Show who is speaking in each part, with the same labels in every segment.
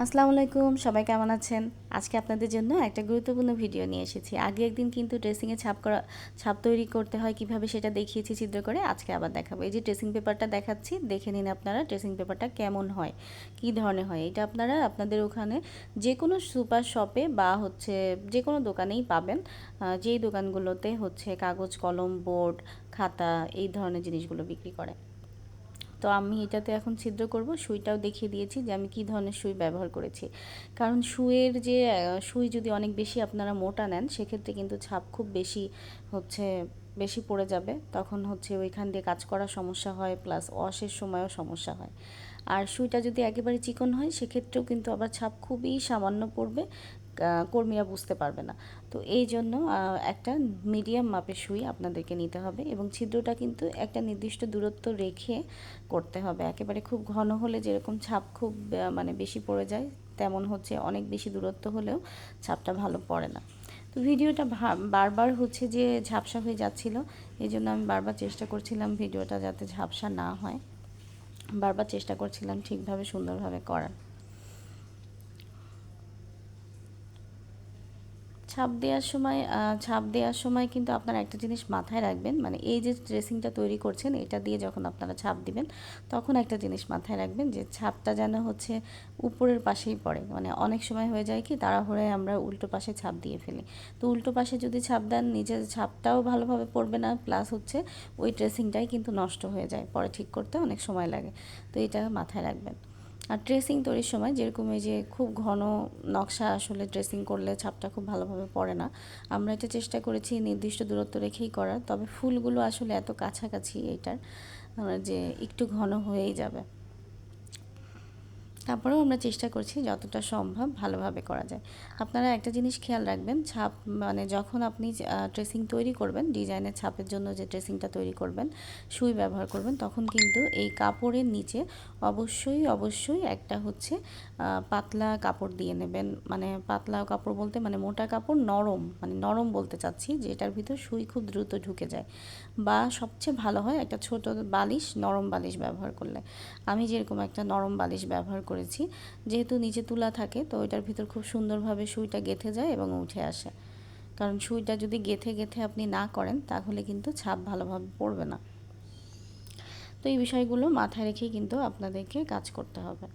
Speaker 1: আসসালামু আলাইকুম, সবাই কেমন আছেন? আজকে আপনাদের জন্য একটা গুরুত্বপূর্ণ ভিডিও নিয়ে এসেছি। আগে একদিন কিন্তু ড্রেসিংয়ে ছাপ তৈরি করতে হয় কিভাবে সেটা দেখিয়েছি ছিদ্র করে। আজকে আবার দেখাবো। এই যে ড্রেসিং পেপারটা দেখাচ্ছি, দেখে নিন আপনারা ড্রেসিং পেপারটা কেমন হয়, কী ধরনের হয়। এটা আপনারা আপনাদের ওখানে যে কোনো সুপার শপে বা হচ্ছে যে কোনো দোকানেই পাবেন। যেই দোকানগুলোতে হচ্ছে কাগজ, কলম, বোর্ড, খাতা এই ধরনের জিনিসগুলো বিক্রি করে। তো আমি এটাতে এখন ছিদ্র করব। সুইটাও দেখিয়ে দিয়েছি যে আমি কী ধরনের সুই ব্যবহার করেছি। কারণ সুইয়ের যে সুই যদি অনেক বেশি আপনারা মোটা নেন, সেক্ষেত্রে কিন্তু ছাপ খুব হচ্ছে বেশি পড়ে যাবে। তখন হচ্ছে ওইখান দিয়ে কাজ করার সমস্যা হয়, প্লাস ওয়াশের সময়ও সমস্যা হয়। আর সুইটা যদি একেবারে চিকন হয়, সেক্ষেত্রেও কিন্তু আবার ছাপ খুবই সামান্য পড়বে, কর্মীরা বুঝতে পারবে না। তো এই জন্য একটা মিডিয়াম মাপের সুই আপনাদেরকে নিতে হবে, এবং ছিদ্রটা কিন্তু একটা নির্দিষ্ট দূরত্ব রেখে করতে হবে। একেবারে খুব ঘন হলে যেরকম ছাপ খুব মানে বেশি পড়ে যায়, তেমন হচ্ছে অনেক বেশি দূরত্ব হলেও ছাপটা ভালো পড়ে না। তো ভিডিওটা বারবার হচ্ছে যে ঝাপসা হয়ে যাচ্ছিল, এই জন্য আমি বারবার চেষ্টা করছিলাম ভিডিওটা যাতে ঝাপসা না হয়। বারবার চেষ্টা করছিলাম ঠিকভাবে সুন্দরভাবে করার। ছাপ দেওয়ার সময় কিন্তু আপনারা একটা জিনিস মাথায় রাখবেন, মানে এই যে ড্রেসিংটা তৈরি করছেন এটা দিয়ে যখন আপনারা ছাপ দিবেন, তখন একটা জিনিস মাথায় রাখবেন যে ছাপটা যেন হচ্ছে উপরের পাশেই পড়ে। মানে অনেক সময় হয়ে যায় কি, তাড়াহুড়োয় আমরা উল্টো পাশে ছাপ দিয়ে ফেলি। তো উল্টো পাশে যদি ছাপ দেন, নিজের ছাপটাও ভালোভাবে পড়বে না, প্লাস হচ্ছে ওই ড্রেসিংটাই কিন্তু নষ্ট হয়ে যায়, পরে ঠিক করতে অনেক সময় লাগে। তো এটা মাথায় রাখবেন। আর ড্রেসিং তৈরির সময় যেরকম এই যে খুব ঘন নকশা আসলে ড্রেসিং করলে ছাপটা খুব ভালোভাবে পড়ে না। আমরা এটা চেষ্টা করেছি নির্দিষ্ট দূরত্ব রেখেই করার, তবে ফুলগুলো আসলে এত কাছাকাছি এটার যে একটু ঘন হয়েই যাবে। তারপরেও আমরা চেষ্টা করছি যতটা সম্ভব ভালোভাবে করা যায়। আপনারা একটা জিনিস খেয়াল রাখবেন, ছাপ মানে যখন আপনি ড্রেসিং তৈরি করবেন, ডিজাইনের ছাপের জন্য যে ড্রেসিংটা তৈরি করবেন, সুই ব্যবহার করবেন, তখন কিন্তু এই কাপড়ের নিচে অবশ্যই একটা হচ্ছে পাতলা কাপড় দিয়ে নেবেন। মানে পাতলা কাপড় বলতে মানে মোটা কাপড়, নরম, মানে নরম বলতে চাচ্ছি, যেটার ভিতর সুই খুব দ্রুত ঢুকে যায়। বা সবচেয়ে ভালো হয় একটা ছোট বালিশ, নরম বালিশ ব্যবহার করলে। আমি যেরকম একটা নরম বালিশ ব্যবহার করেছি, যেহেতু নিচে তুলা থাকে, তো ওইটার ভিতর খুব সুন্দরভাবে সুইটা গেঁথে যায় এবং উঠে আসে। কারণ সুইটা যদি গেঁথে গেঁথে আপনি না করেন, তাহলে কিন্তু ছাপ ভালোভাবে পড়বে না। তো এই বিষয়গুলো মাথায় রেখেই কিন্তু আপনাদেরকে কাজ করতে হবে।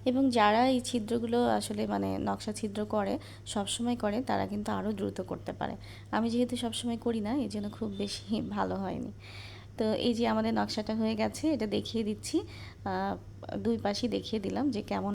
Speaker 1: এবং যারা এই ছিদ্রগুলো আসলে মানে নকশা ছিদ্র করে, সবসময় করে, তারা কিন্তু আরও দ্রুত করতে পারে। আমি যেহেতু সবসময় করি না, এই জন্য খুব বেশি ভালো হয়নি। তো এই যে আমাদের নকশাটা হয়ে গেছে, এটা দেখিয়ে দিচ্ছি, দুই পাশই দেখিয়ে দিলাম যে কেমন